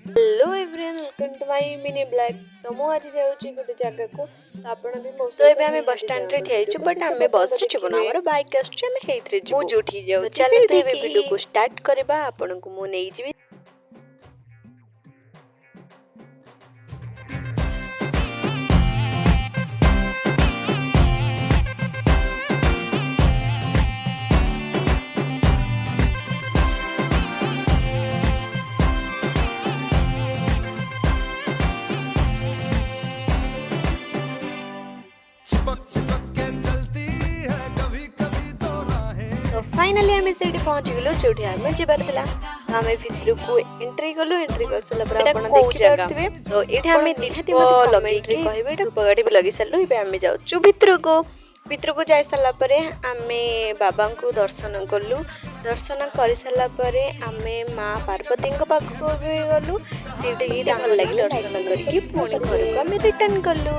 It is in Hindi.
Hello everyone, welcome to my mini blog. तो मु आज जाउची गोटे जगह को तो आपण भी मो सहित एबे बस स्टैंड रे ठिया छु बट हमें बस रे छिबो ना हमर बाइक आछे हमें हेइथरे जिवो मु जुठी जाउ चले तो एबे वीडियो को स्टार्ट करबा आपण को मु नै जिवि। तो फाइनली हमें से पहुंच गलु जोठी हमें जेबार थिला। हमें भितर को एंट्री गलु एंट्री कर सला पर आपण देखि पारथिबे। तो एठा हमें दिहाती मते कमेंट रे कहबे एठा धूपगाड़ी भी लगी सल्लु एबे हमें जाउछु भितर को जाय सला परे हमें बाबा को दर्शन कलु। दर्शन कर सला परे हमें मां पार्वती को पाख को भी गलु। सेठी भल लगी दर्शन करके पुणी घर को हमें रिटर्न कलु।